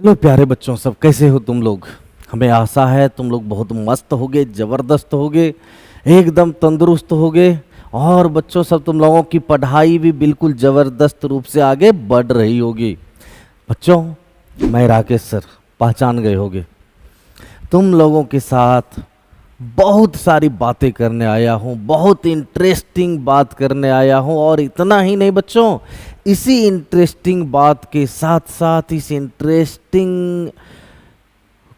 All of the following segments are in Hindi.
हेलो प्यारे बच्चों, सब कैसे हो तुम लोग। हमें आशा है तुम लोग बहुत मस्त होगे, ज़बरदस्त होगे, एकदम तंदुरुस्त होगे। और बच्चों सब तुम लोगों की पढ़ाई भी बिल्कुल ज़बरदस्त रूप से आगे बढ़ रही होगी। बच्चों, मैं राकेश सर, पहचान गए होगे। तुम लोगों के साथ बहुत सारी बातें करने आया हूँ, बहुत इंटरेस्टिंग बात करने आया हूँ। और इतना ही नहीं बच्चों, इसी इंटरेस्टिंग बात के साथ साथ, इस इंटरेस्टिंग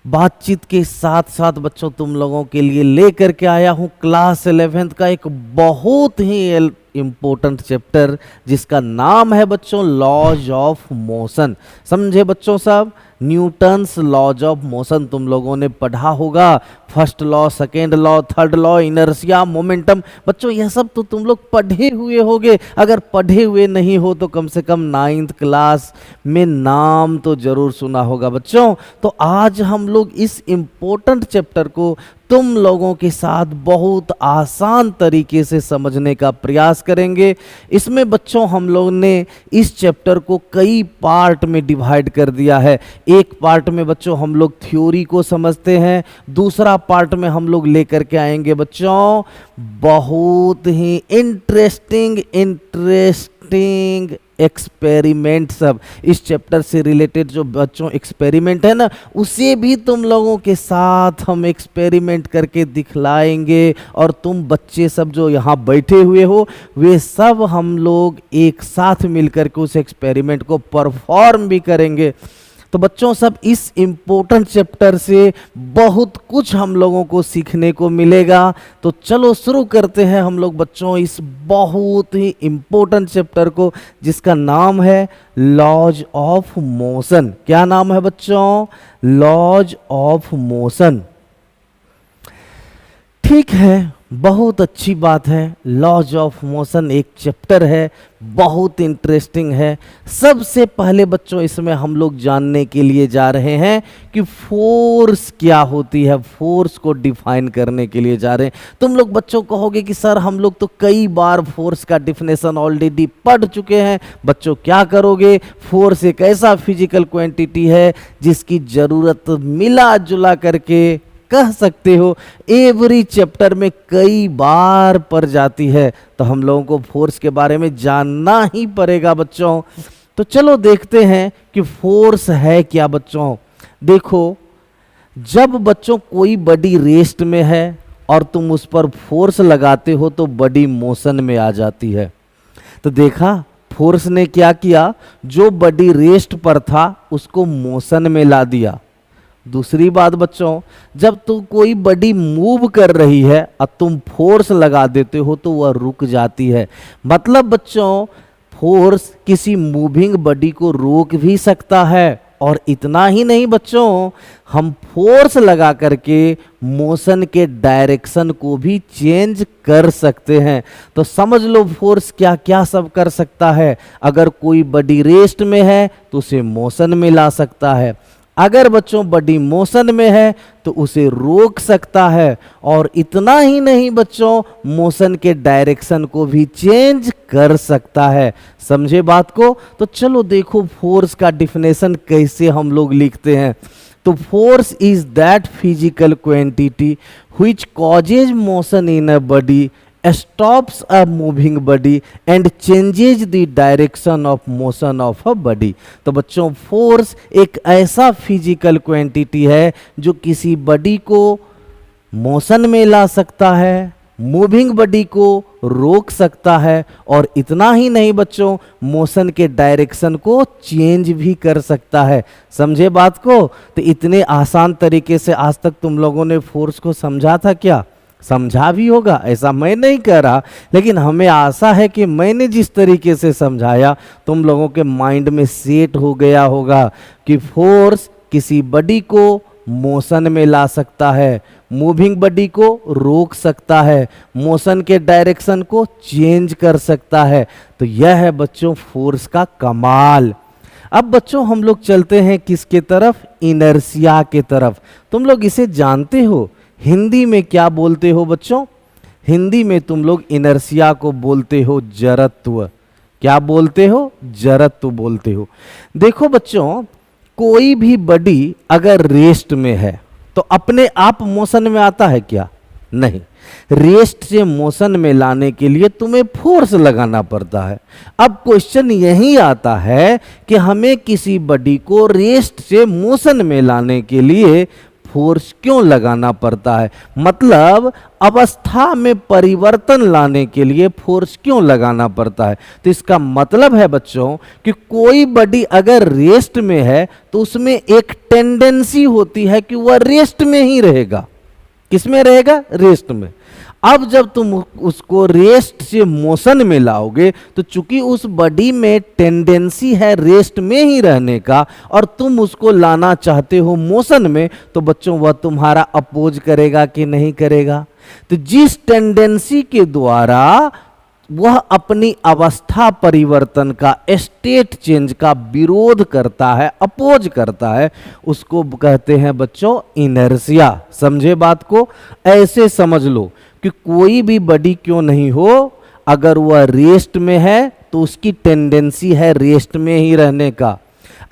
बातचीत के साथ साथ बच्चों तुम लोगों के लिए लेकर के आया हूँ क्लास 11th का एक बहुत ही इम्पोर्टेंट चैप्टर, जिसका नाम है बच्चों लॉज ऑफ मोशन। समझे बच्चों सब, न्यूटन्स लॉज ऑफ मोशन तुम लोगों ने पढ़ा होगा। First law, second law, third law, inertia, momentum. बच्चों यह सब तो तुम लोग पढ़े हुए होगे। अगर पढ़े हुए नहीं हो तो कम से कम 9th क्लास में नाम तो जरूर सुना होगा बच्चों। तो आज हम लोग इस इम्पोर्टेंट चैप्टर को तुम लोगों के साथ बहुत आसान तरीके से समझने का प्रयास करेंगे। इसमें बच्चों हम लोग ने इस चैप्टर को कई पार्ट में डिवाइड कर दिया है। एक पार्ट में बच्चों हम लोग थ्योरी को समझते हैं, दूसरा पार्ट में हम लोग लेकर के आएंगे बच्चों बहुत ही इंटरेस्टिंग एक्सपेरिमेंट। सब इस चैप्टर से रिलेटेड जो बच्चों एक्सपेरिमेंट है ना, उसे भी तुम लोगों के साथ हम एक्सपेरिमेंट करके दिखलाएंगे। और तुम बच्चे सब जो यहाँ बैठे हुए हो, वे सब हम लोग एक साथ मिलकर के उस एक्सपेरिमेंट को परफॉर्म भी करेंगे। तो बच्चों सब इस इम्पोर्टेंट चैप्टर से बहुत कुछ हम लोगों को सीखने को मिलेगा। तो चलो शुरू करते हैं हम लोग बच्चों इस बहुत ही इम्पोर्टेंट चैप्टर को, जिसका नाम है लॉज ऑफ मोशन। क्या नाम है बच्चों? Laws of motion. ठीक है, बहुत अच्छी बात है। लॉज ऑफ मोशन एक चैप्टर है, बहुत इंटरेस्टिंग है। सबसे पहले बच्चों इसमें हम लोग जानने के लिए जा रहे हैं कि फोर्स क्या होती है। फोर्स को डिफाइन करने के लिए जा रहे हैं। तुम लोग बच्चों कहोगे कि सर हम लोग तो कई बार फोर्स का डिफिनेशन ऑलरेडी पढ़ चुके हैं। बच्चों क्या करोगे, फोर्स एक ऐसा फिजिकल क्वांटिटी है जिसकी ज़रूरत मिला जुला करके कह सकते हो एवरी चैप्टर में कई बार पढ़ जाती है। तो हम लोगों को फोर्स के बारे में जानना ही पड़ेगा बच्चों। तो चलो देखते हैं कि फोर्स है क्या बच्चों। देखो, जब बच्चों कोई बॉडी रेस्ट में है और तुम उस पर फोर्स लगाते हो तो बॉडी मोशन में आ जाती है। तो देखा फोर्स ने क्या किया, जो बॉडी रेस्ट पर था उसको मोशन में ला दिया। दूसरी बात बच्चों, जब तुम कोई बॉडी मूव कर रही है और तुम फोर्स लगा देते हो तो वह रुक जाती है। मतलब बच्चों फोर्स किसी मूविंग बॉडी को रोक भी सकता है। और इतना ही नहीं बच्चों, हम फोर्स लगा करके मोशन के डायरेक्शन को भी चेंज कर सकते हैं। तो समझ लो फोर्स क्या क्या सब कर सकता है। अगर कोई बॉडी रेस्ट में है तो उसे मोशन में ला सकता है। अगर बच्चों बॉडी मोशन में है तो उसे रोक सकता है। और इतना ही नहीं बच्चों, मोशन के डायरेक्शन को भी चेंज कर सकता है। समझे बात को? तो चलो देखो फोर्स का डिफिनेशन कैसे हम लोग लिखते हैं। तो force is that physical quantity which causes motion in a body, stops a moving body and changes the direction of motion of a body। तो बच्चों फोर्स एक ऐसा फिजिकल क्वांटिटी है जो किसी बॉडी को मोशन में ला सकता है, मूविंग बॉडी को रोक सकता है। और इतना ही नहीं बच्चों, मोशन के डायरेक्शन को चेंज भी कर सकता है। समझे बात को? तो इतने आसान तरीके से आज तक तुम लोगों ने फोर्स को समझा था क्या? समझा भी होगा, ऐसा मैं नहीं कह रहा, लेकिन हमें आशा है कि मैंने जिस तरीके से समझाया तुम लोगों के माइंड में सेट हो गया होगा कि फोर्स किसी बॉडी को मोशन में ला सकता है, मूविंग बॉडी को रोक सकता है, मोशन के डायरेक्शन को चेंज कर सकता है। तो यह है बच्चों फोर्स का कमाल। अब बच्चों हम लोग चलते हैं किसके तरफ? इनर्शिया के तरफ। तुम लोग इसे जानते हो, हिंदी में क्या बोलते हो बच्चों? हिंदी में तुम लोग इनर्शिया को बोलते हो जड़त्व। क्या बोलते हो? जड़त्व बोलते हो। देखो बच्चों, कोई भी बॉडी अगर रेस्ट में है तो अपने आप मोशन में आता है क्या? नहीं, रेस्ट से मोशन में लाने के लिए तुम्हें फोर्स लगाना पड़ता है। अब क्वेश्चन यही आता है कि हमें किसी बॉडी को रेस्ट से मोशन में लाने के लिए फोर्स क्यों लगाना पड़ता है, मतलब अवस्था में परिवर्तन लाने के लिए फोर्स क्यों लगाना पड़ता है। तो इसका मतलब है बच्चों कि कोई बॉडी अगर रेस्ट में है तो उसमें एक टेंडेंसी होती है कि वह रेस्ट में ही रहेगा। किसमें रहेगा? रेस्ट में। अब जब तुम उसको रेस्ट से मोशन में लाओगे तो चूंकि उस बॉडी में टेंडेंसी है रेस्ट में ही रहने का और तुम उसको लाना चाहते हो मोशन में, तो बच्चों वह तुम्हारा अपोज करेगा कि नहीं करेगा? तो जिस टेंडेंसी के द्वारा वह अपनी अवस्था परिवर्तन का, स्टेट चेंज का विरोध करता है, अपोज करता है, उसको कहते हैं बच्चों इनर्शिया। समझे बात को? ऐसे समझ लो कि कोई भी बॉडी क्यों नहीं हो, अगर वह रेस्ट में है तो उसकी टेंडेंसी है रेस्ट में ही रहने का,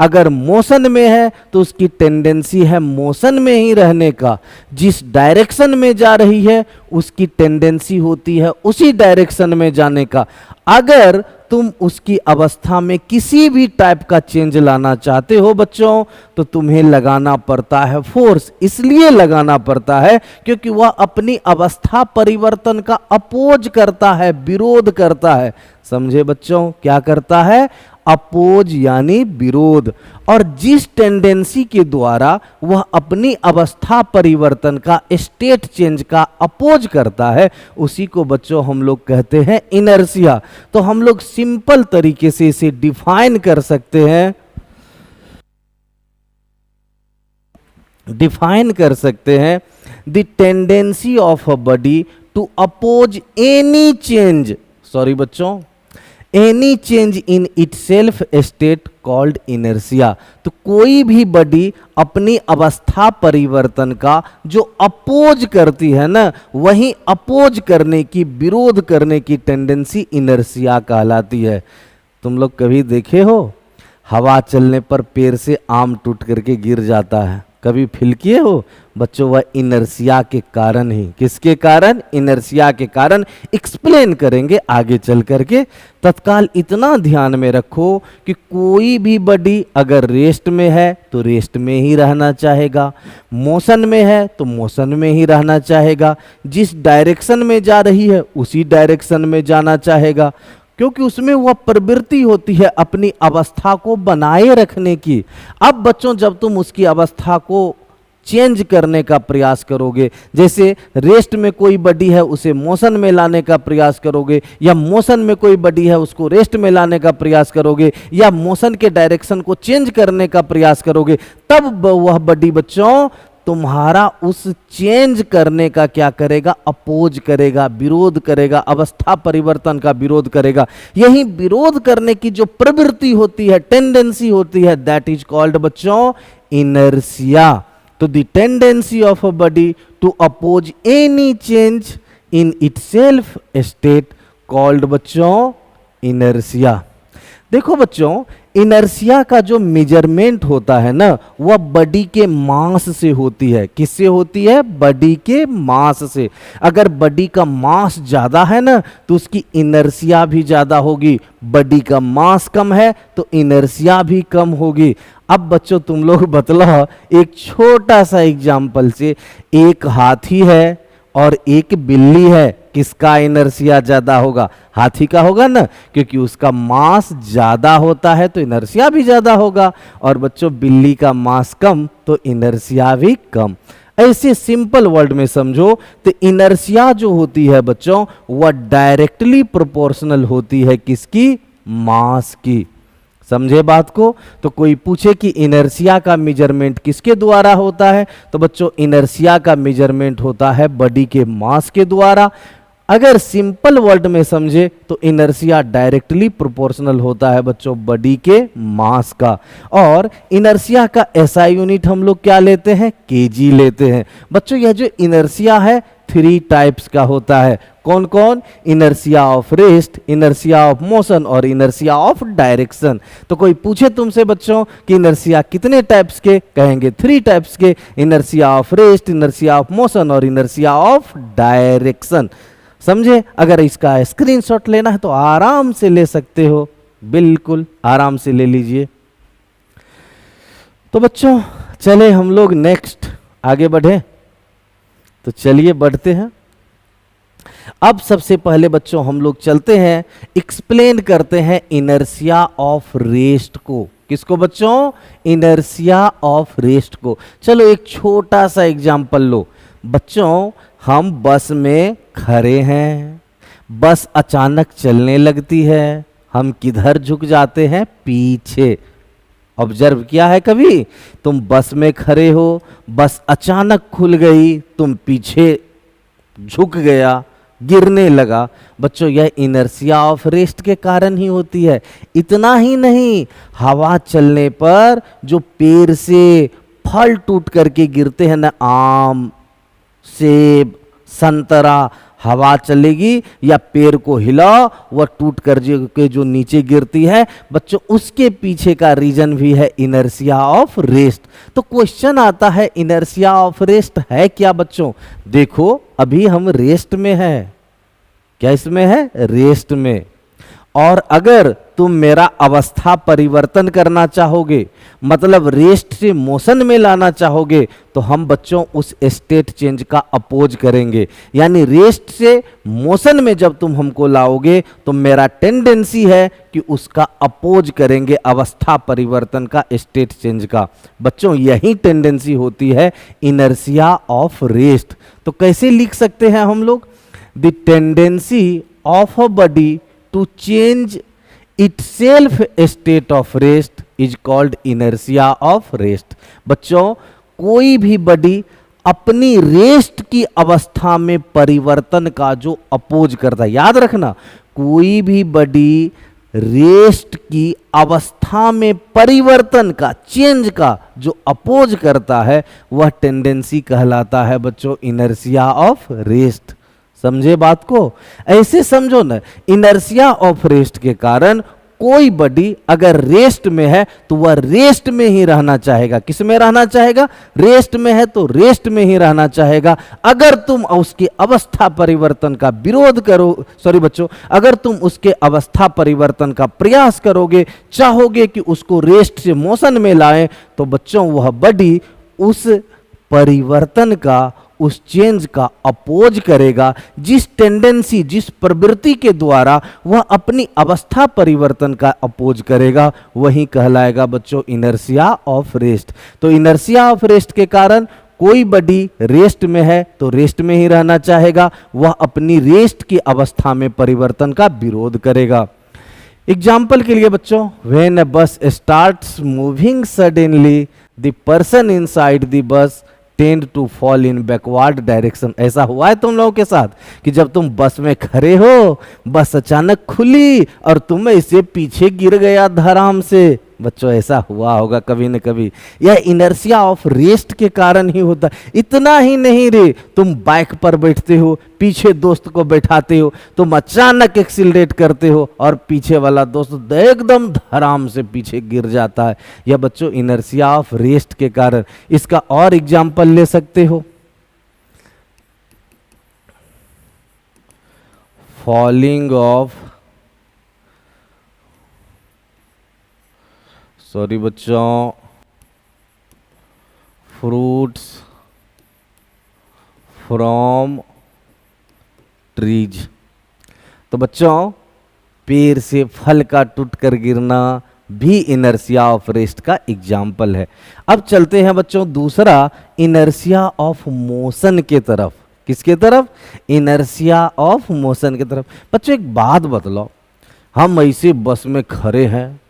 अगर मोशन में है तो उसकी टेंडेंसी है मोशन में ही रहने का, जिस डायरेक्शन में जा रही है उसकी टेंडेंसी होती है उसी डायरेक्शन में जाने का। अगर तुम उसकी अवस्था में किसी भी टाइप का चेंज लाना चाहते हो बच्चों तो तुम्हें लगाना पड़ता है फोर्स। इसलिए लगाना पड़ता है क्योंकि वह अपनी अवस्था परिवर्तन का अपोज करता है, विरोध करता है। समझे बच्चों? क्या करता है? अपोज यानी विरोध। और जिस टेंडेंसी के द्वारा वह अपनी अवस्था परिवर्तन का, स्टेट चेंज का अपोज करता है उसी को बच्चों हम लोग कहते हैं इनर्शिया। तो हम लोग सिंपल तरीके से इसे डिफाइन कर सकते हैं, the tendency of a body to oppose any change, sorry बच्चों, any change in itself state called inertia. तो कोई भी बॉडी अपनी अवस्था परिवर्तन का जो अपोज करती है ना, वही अपोज करने की, विरोध करने की टेंडेंसी इनर्शिया कहलाती है। तुम लोग कभी देखे हो हवा चलने पर पेड़ से आम टूट करके गिर जाता है? कभी फील किए हो बच्चों? वह इनर्शिया के कारण ही। किसके कारण? इनर्शिया के कारण। एक्सप्लेन करेंगे आगे चल करके। तत्काल इतना ध्यान में रखो कि कोई भी बॉडी अगर रेस्ट में है तो रेस्ट में ही रहना चाहेगा, मोशन में है तो मोशन में ही रहना चाहेगा, जिस डायरेक्शन में जा रही है उसी डायरेक्शन में जाना चाहेगा, क्योंकि उसमें वह प्रवृत्ति होती है अपनी अवस्था को बनाए रखने की। अब बच्चों जब तुम उसकी अवस्था को चेंज करने का प्रयास करोगे, जैसे रेस्ट में कोई बॉडी है उसे मोशन में लाने का प्रयास करोगे, या मोशन में कोई बॉडी है उसको रेस्ट में लाने का प्रयास करोगे, या मोशन के डायरेक्शन को चेंज करने का प्रयास करोगे, तब वह बॉडी बच्चों तुम्हारा उस चेंज करने का क्या करेगा? अपोज करेगा, विरोध करेगा, अवस्था परिवर्तन का विरोध करेगा। यही विरोध करने की जो प्रवृत्ति होती है, टेंडेंसी होती है, दैट इज कॉल्ड बच्चों इनर्शिया। तो the tendency of a body to oppose any change in itself state called बच्चों इनर्शिया। देखो बच्चों, इनर्शिया का जो मेजरमेंट होता है ना, वह बॉडी के मास से होती है। किससे होती है? बॉडी के मास से। अगर बॉडी का मास ज्यादा है ना तो उसकी इनर्शिया भी ज्यादा होगी, बॉडी का मास कम है तो इनर्शिया भी कम होगी। अब बच्चों तुम लोग बतलाओ एक छोटा सा एग्जाम्पल से, एक हाथी है और एक बिल्ली है, किसका इनर्शिया ज्यादा होगा? हाथी का होगा ना, क्योंकि उसका मास ज्यादा होता है तो इनर्शिया भी ज्यादा होगा। और बच्चों बिल्ली का मास कम तो इनर्शिया भी कम। ऐसे सिंपल वर्ड में समझो तो इनर्शिया जो होती है बच्चों वह डायरेक्टली प्रोपोर्शनल होती है किसकी? मास की। समझे बात को? तो कोई पूछे कि इनर्शिया का मेजरमेंट किसके द्वारा होता है, तो बच्चों इनर्शिया का मेजरमेंट होता है बॉडी के मास के द्वारा। अगर सिंपल वर्ड में समझे तो इनर्शिया डायरेक्टली प्रोपोर्शनल होता है बच्चों बॉडी के मास का। और इनर्शिया का एसआई यूनिट हम लोग क्या लेते हैं? केजी लेते हैं। बच्चों यह जो इनर्शिया है 3 टाइप्स का होता है। कौन कौन? Inertia of rest, inertia of motion और इनर्शिया ऑफ डायरेक्शन। तो कोई पूछे तुमसे बच्चों कि इनर्शिया कितने टाइप्स के, कहेंगे 3 टाइप्स के, inertia of rest, inertia of motion और इनर्शिया ऑफ डायरेक्शन। समझे? अगर इसका स्क्रीनशॉट लेना है तो आराम से ले सकते हो, बिल्कुल आराम से ले लीजिए। तो बच्चों चले हम लोग नेक्स्ट आगे बढ़े, तो चलिए बढ़ते हैं। अब सबसे पहले बच्चों हम लोग चलते हैं, एक्सप्लेन करते हैं इनर्शिया ऑफ रेस्ट को। किसको बच्चों? इनर्शिया ऑफ रेस्ट को। चलो एक छोटा सा एग्जांपल लो बच्चों। हम बस में खड़े हैं, बस अचानक चलने लगती है, हम किधर झुक जाते हैं? पीछे। ऑब्जर्व किया है कभी? तुम बस में खड़े हो, बस अचानक खुल गई, तुम पीछे झुक गया, गिरने लगा। बच्चों यह इनर्शिया ऑफ रेस्ट के कारण ही होती है। इतना ही नहीं, हवा चलने पर जो पेड़ से फल टूट करके गिरते हैं ना, आम, सेब, संतरा, हवा चलेगी या पेड़ को हिला, वह टूट कर के जो नीचे गिरती है बच्चों, उसके पीछे का रीजन भी है इनर्शिया ऑफ रेस्ट। तो क्वेश्चन आता है इनर्शिया ऑफ रेस्ट है क्या बच्चों? देखो अभी हम रेस्ट में हैं। क्या इसमें है? रेस्ट में। और अगर तुम मेरा अवस्था परिवर्तन करना चाहोगे, मतलब रेस्ट से मोशन में लाना चाहोगे, तो हम बच्चों उस स्टेट चेंज का अपोज करेंगे। यानी रेस्ट से मोशन में जब तुम हमको लाओगे तो मेरा टेंडेंसी है कि उसका अपोज करेंगे, अवस्था परिवर्तन का, स्टेट चेंज का। बच्चों यही टेंडेंसी होती है इनर्शिया ऑफ रेस्ट। तो कैसे लिख सकते हैं हम लोग? The tendency of a body to change itself state of rest is called inertia of rest। बच्चों कोई भी बॉडी अपनी रेस्ट की अवस्था में परिवर्तन का जो अपोज करता है, याद रखना, कोई भी बॉडी रेस्ट की अवस्था में परिवर्तन का, चेंज का जो अपोज करता है, वह टेंडेंसी कहलाता है बच्चों इनर्शिया ऑफ रेस्ट। समझे बात को? ऐसे समझो ना, इनर्शिया ऑफ रेस्ट के कारण कोई बॉडी अगर रेस्ट में है तो वह रेस्ट में ही रहना चाहेगा। किस में रहना चाहेगा? रेस्ट में है तो रेस्ट में ही रहना चाहेगा। अगर तुम उसके अवस्था परिवर्तन का विरोध करो, सॉरी बच्चों, अगर तुम उसके अवस्था परिवर्तन का प्रयास करोगे, चाहोगे कि उसको रेस्ट से मोशन में लाएं, तो बच्चों वह बॉडी उस परिवर्तन का, उस चेंज का अपोज करेगा। जिस टेंडेंसी, जिस प्रवृत्ति के द्वारा वह अपनी अवस्था परिवर्तन का अपोज करेगा, वही कहलाएगा बच्चों इनर्शिया ऑफ रेस्ट। तो इनर्शिया ऑफ रेस्ट के कारण कोई बॉडी रेस्ट में है तो रेस्ट में ही रहना चाहेगा, वह अपनी रेस्ट की अवस्था में परिवर्तन का विरोध करेगा। एग्जाम्पल के लिए बच्चों, when a bus starts moving suddenly the person inside the bus tend to fall in backward direction. ऐसा हुआ है तुम लोगों के साथ कि जब तुम बस में खड़े हो, बस अचानक खुली और तुम इससे पीछे गिर गया धड़ाम से। बच्चों ऐसा हुआ होगा कभी न कभी। यह इनर्शिया ऑफ रेस्ट के कारण ही होता है। इतना ही नहीं रे, तुम बाइक पर बैठते हो, पीछे दोस्त को बैठाते हो, तुम अचानक एक्सीलरेट करते हो और पीछे वाला दोस्त एकदम धड़ाम से पीछे गिर जाता है। यह बच्चों इनर्शिया ऑफ रेस्ट के कारण। इसका और एग्जाम्पल ले सकते हो, फॉलिंग ऑफ, सॉरी बच्चों, फ्रूट्स फ्रॉम ट्रीज। तो बच्चों पेड़ से फल का टूटकर गिरना भी इनर्शिया ऑफ रेस्ट का एग्जाम्पल है। अब चलते हैं बच्चों दूसरा, इनर्शिया ऑफ मोशन के तरफ। किसके तरफ? इनर्शिया ऑफ मोशन की तरफ। बच्चों एक बात बतलाओ, हम ऐसे बस में खड़े हैं,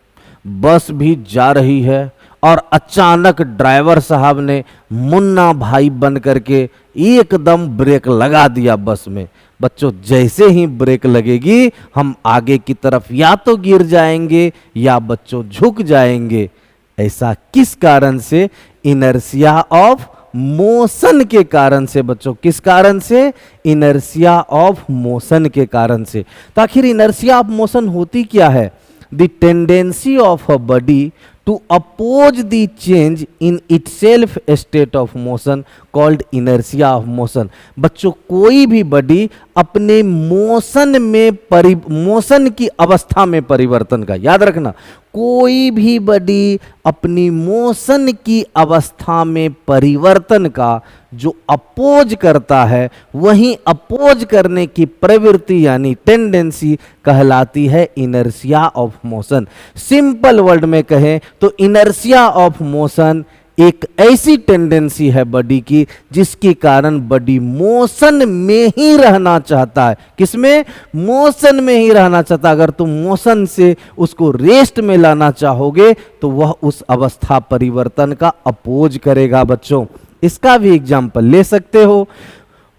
बस भी जा रही है और अचानक ड्राइवर साहब ने मुन्ना भाई बन करके एकदम ब्रेक लगा दिया बस में। बच्चों जैसे ही ब्रेक लगेगी हम आगे की तरफ या तो गिर जाएंगे या बच्चों झुक जाएंगे। ऐसा किस कारण से? इनर्शिया ऑफ मोशन के कारण से बच्चों। किस कारण से? इनर्शिया ऑफ मोशन के कारण से। तो आखिर इनर्शिया ऑफ मोशन होती क्या है? The tendency of a body to oppose the change in itself state of motion called inertia of motion। बच्चों कोई भी बॉडी अपने मोशन में मोशन की अवस्था में परिवर्तन का, याद रखना, कोई भी बॉडी अपनी मोशन की अवस्था में परिवर्तन का जो अपोज करता है, वही अपोज करने की प्रवृत्ति यानी टेंडेंसी कहलाती है inertia of motion. Simple word में कहें तो इनर्शिया ऑफ मोशन एक ऐसी टेंडेंसी है बॉडी की जिसके कारण बॉडी मोशन में ही रहना चाहता है। किसमें? मोशन में ही रहना चाहता है। अगर तुम मोशन से उसको रेस्ट में लाना चाहोगे तो वह उस अवस्था परिवर्तन का अपोज करेगा बच्चों। इसका भी एग्जाम्पल ले सकते हो।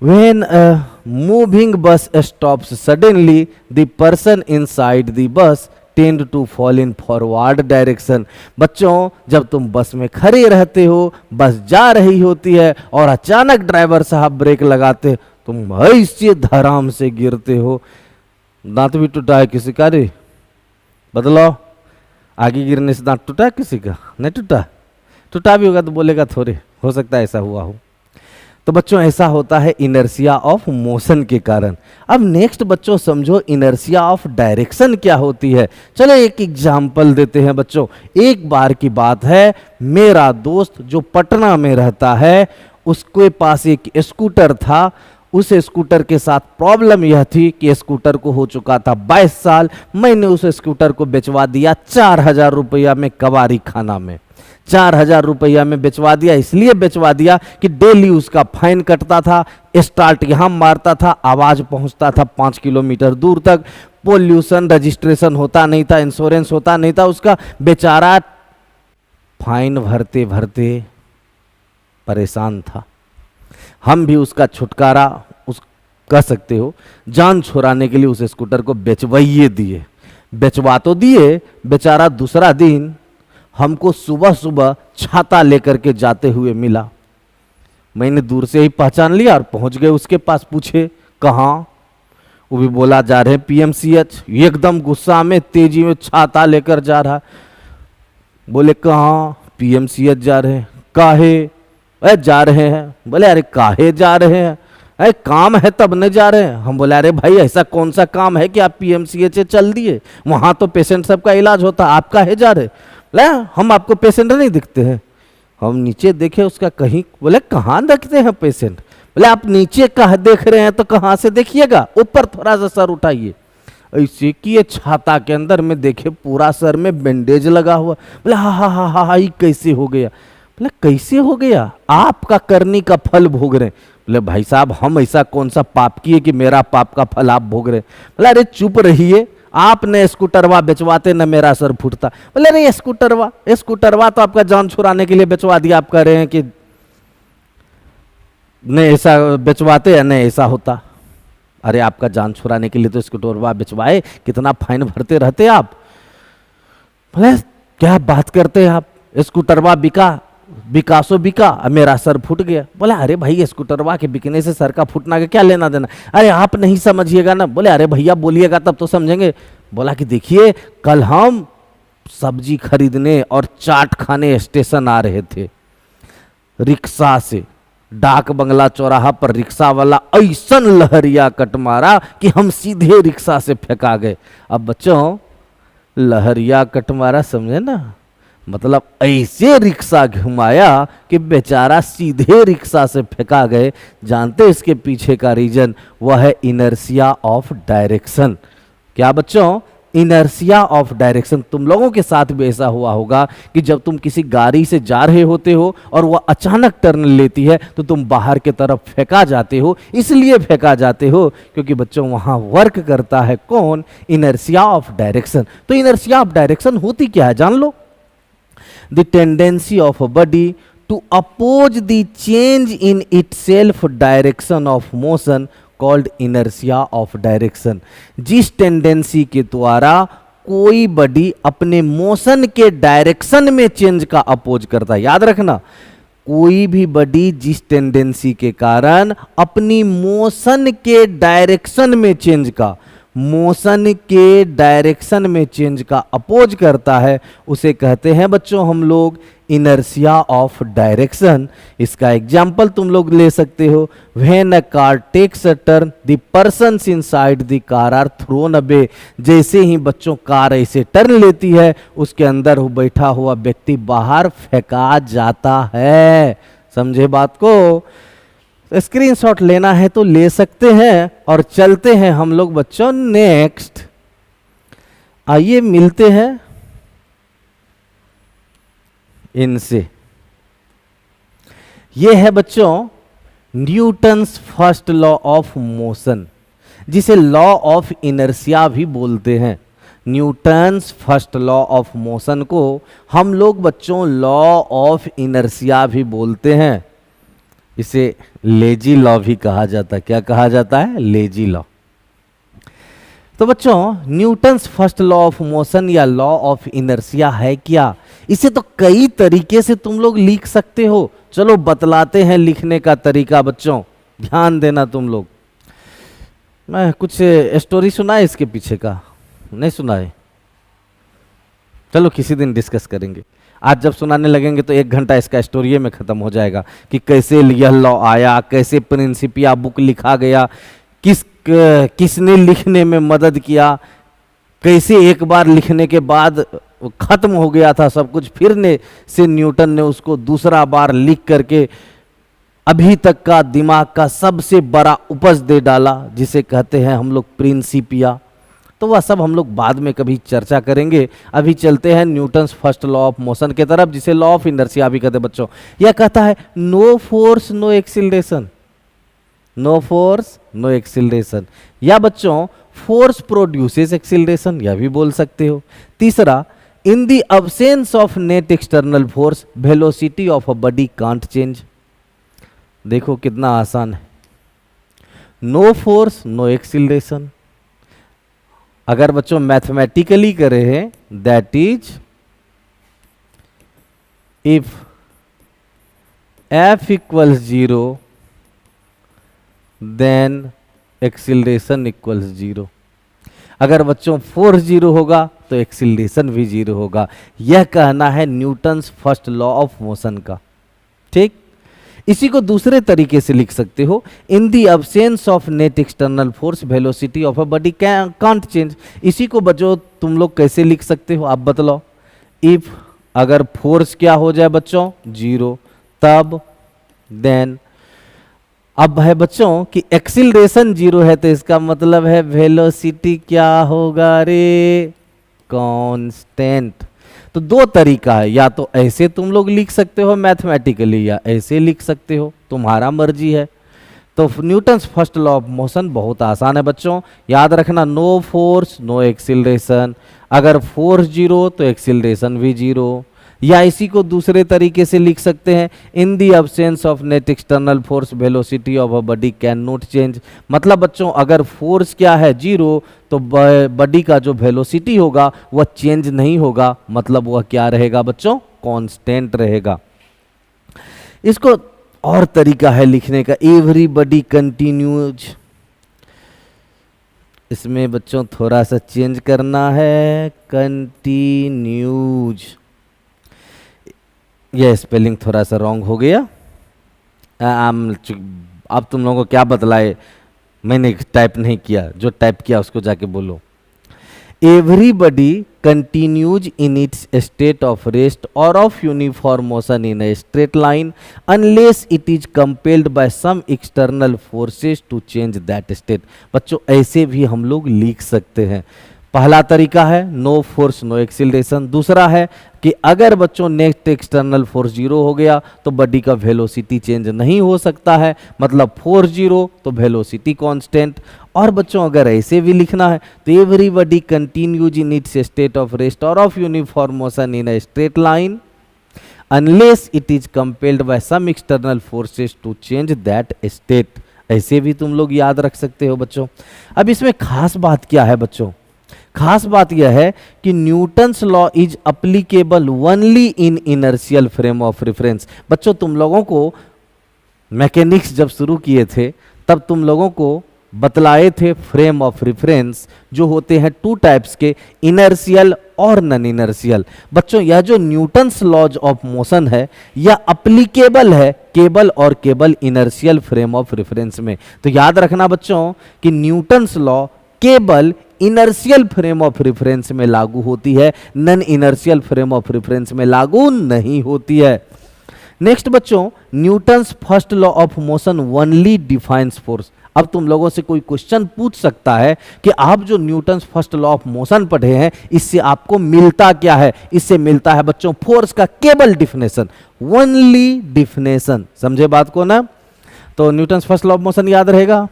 When a moving bus stops suddenly, the person inside the bus tend to fall in forward direction। बच्चों जब तुम बस में खड़े रहते हो, बस जा रही होती है और अचानक ड्राइवर साहब ब्रेक लगाते, तुम ऐसे धड़ाम से गिरते हो। दांत भी टूटा है किसी का? रे बदलो, आगे गिरने से दांत टूटा किसी का? नहीं टूटा। टूटा भी होगा तो बोलेगा थोड़े, हो सकता है ऐसा हुआ हो। तो बच्चों ऐसा होता है इनर्शिया ऑफ मोशन के कारण। अब नेक्स्ट बच्चों समझो इनर्शिया ऑफ डायरेक्शन क्या होती है। चलो एक एग्जाम्पल देते हैं बच्चों। एक बार की बात है, मेरा दोस्त जो पटना में रहता है उसके पास एक स्कूटर था। उस स्कूटर के साथ प्रॉब्लम यह थी कि स्कूटर को हो चुका था 22 साल। मैंने उस स्कूटर को बेचवा दिया 4000 रुपया में कबाड़ी खाना में। 4000 रुपया में बेचवा दिया। इसलिए बेचवा दिया कि डेली उसका फाइन कटता था, स्टार्ट यहाँ मारता था, आवाज पहुंचता था 5 किलोमीटर दूर तक, पोल्यूशन रजिस्ट्रेशन होता नहीं था, इंश्योरेंस होता नहीं था उसका। बेचारा फाइन भरते भरते परेशान था। हम भी उसका छुटकारा कह सकते हो जान छुड़ाने के लिए उस स्कूटर को बेचवाइए दिए। बेचवा तो दिए, बेचारा दूसरा दिन हमको सुबह सुबह छाता लेकर के जाते हुए मिला। मैंने दूर से ही पहचान लिया और पहुंच गए उसके पास। पूछे कहाँ? वो भी बोला जा रहे पीएमसीएच। एकदम गुस्सा में तेजी में छाता लेकर जा रहा। बोले कहाँ? पीएमसीएच जा रहे हैं। काहे? अरे जा रहे हैं। बोले अरे काहे जा रहे हैं? अरे काम है तब न जा रहे हैं। हम बोले अरे भाई ऐसा कौन सा काम है कि आप पीएमसीएच चल दिए? वहां तो पेशेंट सबका इलाज होता, आप काहे जा रहे? हम आपको पेशेंट नहीं दिखते हैं? हम नीचे देखे उसका कहीं। बोले कहाँ देखते हैं पेशेंट? बोले आप नीचे कहाँ देख रहे हैं तो कहाँ से देखिएगा, ऊपर थोड़ा सा सर उठाइए। ऐसे किए, छाता के अंदर में देखे पूरा सर में बैंडेज लगा हुआ। बोले हा हा हा हा ये कैसे हो गया? बोले कैसे हो गया? आपका करनी का फल भोग रहे। बोले भाई साहब हम ऐसा कौन सा पाप किए कि मेरा पाप का फल आप भोग रहे? बोले अरे चुप रहिए, आपने स्कूटरवा बेचवाते न मेरा सर फूटता। बोले अरे स्कूटरवा तो आपका जान छुड़ाने के लिए बेचवा दिया। आप कह रहे हैं कि नहीं ऐसा बेचवाते या नहीं ऐसा होता। अरे आपका जान छुड़ाने के लिए तो स्कूटरवा बेचवाए, कितना फाइन भरते रहते आप। बोले क्या बात करते हैं आप? स्कूटरवा बिका मेरा सर फूट गया। बोला अरे भाई स्कूटरवा के बिकने से सर का फूटना का क्या लेना देना? अरे आप नहीं समझिएगा ना। बोले अरे भैया बोलिएगा तब तो समझेंगे। बोला कि देखिए कल हम सब्जी खरीदने और चाट खाने स्टेशन आ रहे थे, रिक्शा से डाक बंगला चौराहा पर रिक्शा वाला ऐसा लहरिया कट मारा कि हम सीधे रिक्शा से फेंका गए। अब बच्चों लहरिया कट मारा समझे ना, मतलब ऐसे रिक्शा घुमाया कि बेचारा सीधे रिक्शा से फेंका गए। जानते इसके पीछे का रीजन? वह है इनर्शिया ऑफ डायरेक्शन। क्या बच्चों? Inertia of direction. तुम लोगों के साथ भी ऐसा हुआ होगा कि जब तुम किसी गाड़ी से जा रहे होते हो और वह अचानक टर्न लेती है तो तुम बाहर की तरफ फेंका जाते हो। इसलिए फेंका जाते हो क्योंकि बच्चों वहां वर्क करता है कौन? Inertia of direction. तो इनर्शिया ऑफ डायरेक्शन होती क्या है जान लो। The tendency of a body to oppose the change in itself direction of motion called inertia of direction। जिस टेंडेंसी के द्वारा कोई बॉडी अपने मोशन के डायरेक्शन में चेंज का अपोज करता है। याद रखना कोई भी बॉडी जिस टेंडेंसी के कारण अपनी मोशन के डायरेक्शन में चेंज का अपोज करता है, उसे कहते हैं बच्चों हम लोग इनर्शिया ऑफ डायरेक्शन। इसका एग्जाम्पल तुम लोग ले सकते हो, when a car takes a turn the persons inside the car are thrown away. जैसे ही बच्चों कार ऐसे टर्न लेती है, उसके अंदर बैठा हुआ व्यक्ति बाहर फेंका जाता है। समझे बात को? स्क्रीनशॉट लेना है तो ले सकते हैं। और चलते हैं हम लोग बच्चों नेक्स्ट। आइए मिलते हैं इनसे। ये है बच्चों Newton's first law of motion, जिसे लॉ ऑफ इनर्शिया भी बोलते हैं। Newton's first law of motion को हम लोग बच्चों लॉ ऑफ इनर्शिया भी बोलते हैं। इसे लेजी लॉ भी कहा जाता है। क्या कहा जाता है? Lazy law. तो बच्चों Newton's first law of motion या लॉ ऑफ इनर्शिया है क्या? इसे तो कई तरीके से तुम लोग लिख सकते हो। चलो बतलाते हैं लिखने का तरीका बच्चों, ध्यान देना तुम लोग। मैं कुछ स्टोरी सुना है इसके पीछे का? नहीं सुना है? चलो किसी दिन डिस्कस करेंगे। आज जब सुनाने लगेंगे तो 1 घंटा इसका स्टोरी में खत्म हो जाएगा कि कैसे यह लॉ आया, कैसे प्रिंसिपिया बुक लिखा गया, किसने लिखने में मदद किया, कैसे एक बार लिखने के बाद खत्म हो गया था सब कुछ, फिर से न्यूटन ने उसको दूसरा बार लिख करके अभी तक का दिमाग का सबसे बड़ा उपज दे डाला, जिसे कहते हैं हम लोग प्रिंसिपिया। तो वह सब हम लोग बाद में कभी चर्चा करेंगे। अभी चलते हैं Newton's first law of motion के तरफ, जिसे लॉ ऑफ इनर्शिया भी कहते हैं बच्चों। यह कहता है no force no acceleration, no force no acceleration, या बच्चों फोर्स प्रोड्यूसेस एक्सीलरेशन, यह भी बोल सकते हो। तीसरा, in the absence of net external force velocity of a body can't change. देखो कितना आसान है। नो फोर्स नो एक्सीलरेशन, अगर बच्चों मैथमेटिकली करे हैं, that is if F equals 0 then acceleration equals 0। अगर बच्चों फोर्स 0 होगा तो एक्सीलरेशन भी 0 होगा। यह कहना है Newton's first law of motion का। ठीक, इसी को दूसरे तरीके से लिख सकते हो, in the absence of net external force velocity of a body can't change. इसी को बच्चों तुम लोग कैसे लिख सकते हो आप बतलाओ? इफ अगर फोर्स क्या हो जाए बच्चों 0, तब देन, अब है बच्चों कि एक्सीलरेशन 0 है तो इसका मतलब है वेलोसिटी क्या होगा रे? कांस्टेंट। तो 2 तरीका है, या तो ऐसे तुम लोग लिख सकते हो मैथमेटिकली, या ऐसे लिख सकते हो, तुम्हारा मर्जी है। तो Newton's first law of motion बहुत आसान है बच्चों, याद रखना, नो फोर्स नो एक्सीलरेशन। अगर फोर्स 0 तो एक्सीलरेशन भी 0। या इसी को दूसरे तरीके से लिख सकते हैं, in the absence of net external force velocity of a body can not change. मतलब बच्चों अगर फोर्स क्या है 0 तो बॉडी का जो वेलोसिटी होगा वह चेंज नहीं होगा, मतलब वह क्या रहेगा बच्चों? कांस्टेंट रहेगा। इसको और तरीका है लिखने का, एवरीबॉडी कंटिन्यूज। इसमें बच्चों थोड़ा सा चेंज करना है, कंटिन्यूज। यह स्पेलिंग थोड़ा सा रॉन्ग हो गया। अब तुम लोगों को क्या बतलाए, मैंने टाइप नहीं किया, जो टाइप किया उसको जाके बोलो। Everybody continues in its state of rest or of uniform motion in a straight line unless it is compelled by some external forces to change that state. बच्चों ऐसे भी हम लोग लिख सकते हैं। पहला तरीका है नो फोर्स नो एक्सीलरेशन। दूसरा है कि अगर बच्चों नेट एक्सटर्नल फोर्स 0 हो गया तो बॉडी का वेलोसिटी चेंज नहीं हो सकता है, मतलब फोर्स 0 तो वेलोसिटी कांस्टेंट। और बच्चों अगर ऐसे भी लिखना है तो everybody continues in its state of rest or of uniform motion in a straight line unless it is compelled by some external forces to change that state. ऐसे भी तुम लोग याद रख सकते हो बच्चों। अब इसमें खास बात क्या है बच्चों? खास बात यह है कि Newton's law is applicable only in inertial frame of reference. बच्चों तुम लोगों को मैकेनिक्स जब शुरू किए थे तब तुम लोगों को बतलाए थे फ्रेम ऑफ रेफरेंस जो होते हैं टू टाइप्स के, इनर्शियल और नॉन इनर्शियल। बच्चों यह जो न्यूटन्स लॉज ऑफ मोशन है यह अप्लीकेबल है केवल और केवल इनर्शियल फ्रेम ऑफ रेफरेंस में। तो याद रखना बच्चों कि न्यूटन्स लॉ केवल इनर्शियल फ्रेम ऑफ रेफरेंस में लागू होती है, non inertial frame of reference में लागू नहीं होती है। नेक्स्ट बच्चों, Newton's first law of motion only defines force. अब तुम लोगों से कोई क्वेश्चन पूछ सकता है कि आप जो Newton's first law of motion पढ़े हैं इससे आपको मिलता क्या है? इससे मिलता है बच्चों फोर्स का केवल डिफिनेशन, ओनली डिफिनेशन। समझे बात को ना? तो Newton's first law of motion याद रहेगा,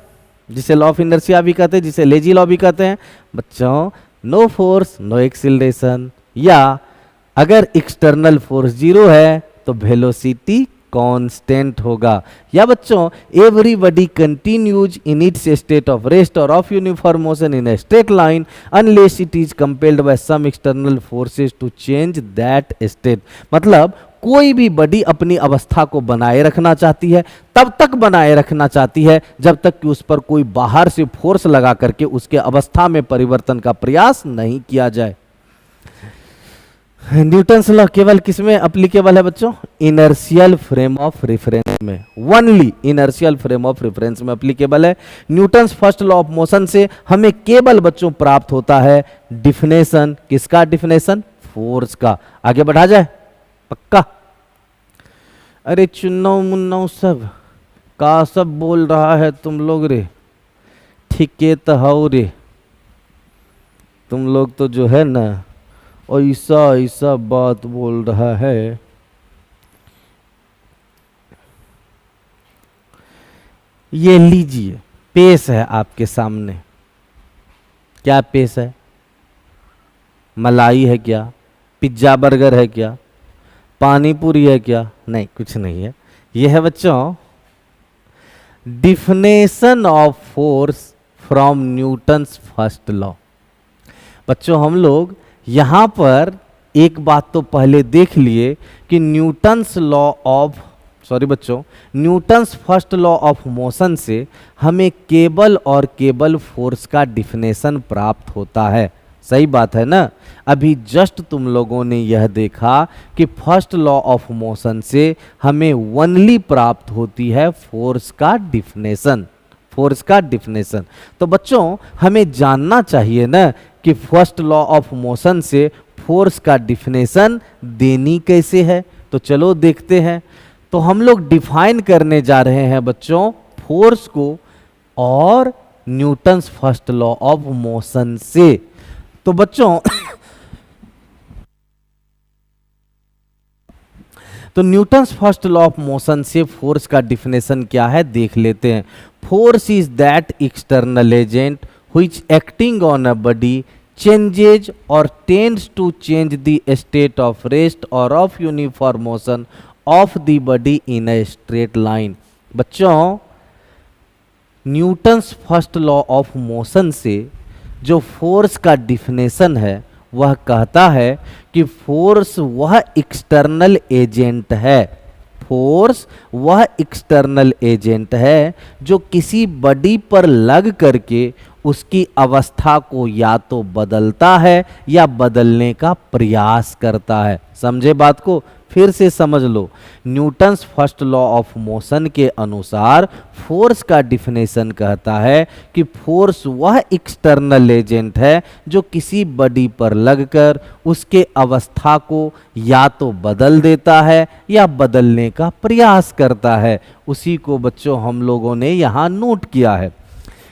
जिसे लॉ ऑफ इनर्शिया भी कहते हैं, जिसे लेजी लॉ भी कहते हैं। बच्चों नो फोर्स नो एक्सीलरेशन, या अगर एक्सटर्नल फोर्स जीरो है तो वेलोसिटी कांस्टेंट होगा। या बच्चों everybody continues in its state of rest or of uniform motion in a straight line unless it is compelled by some external forces to change that state. मतलब कोई भी बॉडी अपनी अवस्था को बनाए रखना चाहती है, तब तक बनाए रखना चाहती है जब तक कि उस पर कोई बाहर से फोर्स लगा करके उसके अवस्था में परिवर्तन का प्रयास नहीं किया जाए। न्यूटन्स लॉ केवल किसमें अप्लीकेबल है बच्चों? इनर्शियल फ्रेम ऑफ रेफरेंस में, only inertial frame of reference में अप्लीकेबल है। Newton's first law of motion से हमें केवल बच्चों प्राप्त होता है डिफिनेशन, किसका डिफिनेशन? फोर्स का। आगे बढ़ा जाए, पक्का? अरे चुन्नौ मुन्नौ सब का सब बोल रहा है तुम लोग रे, ठीके तो हो रे, तुम लोग तो जो है ना ऐसा ऐसा बात बोल रहा है। ये लीजिए पेश है आपके सामने। क्या पेश है? मलाई है क्या? पिज्जा बर्गर है क्या? पानी पूरी है क्या? नहीं, कुछ नहीं है। यह है बच्चों definition of force from Newton's first law. बच्चों हम लोग यहां पर एक बात तो पहले देख लिए कि Newton's first law of motion से हमें केबल और केबल फोर्स का डिफिनेशन प्राप्त होता है। सही बात है ना? अभी जस्ट तुम लोगों ने यह देखा कि फर्स्ट लॉ ऑफ मोशन से हमें ओनली प्राप्त होती है फोर्स का डिफिनेशन, फोर्स का डिफिनेशन। तो बच्चों हमें जानना चाहिए ना कि फर्स्ट लॉ ऑफ मोशन से फोर्स का डिफिनेशन देनी कैसे है। तो चलो देखते हैं। तो हम लोग डिफाइन करने जा रहे हैं बच्चों फोर्स को और Newton's first law of motion से। तो बच्चों तो Newton's first law of motion से फोर्स का डिफिनेशन क्या है देख लेते हैं। Force is that external agent which acting on a body changes or tends to change the state of rest or of uniform motion of the body in a straight line। बच्चों Newton's first law of motion से जो फोर्स का डिफिनेशन है वह कहता है कि फोर्स वह एक्सटर्नल एजेंट है, फोर्स वह एक्सटर्नल एजेंट है जो किसी बॉडी पर लग करके उसकी अवस्था को या तो बदलता है या बदलने का प्रयास करता है। समझे बात को? फिर से समझ लो। Newton's first law of motion के अनुसार फोर्स का डिफिनेशन कहता है कि फोर्स वह एक्सटर्नल एजेंट है जो किसी बॉडी पर लगकर उसके अवस्था को या तो बदल देता है या बदलने का प्रयास करता है। उसी को बच्चों हम लोगों ने यहाँ नोट किया है।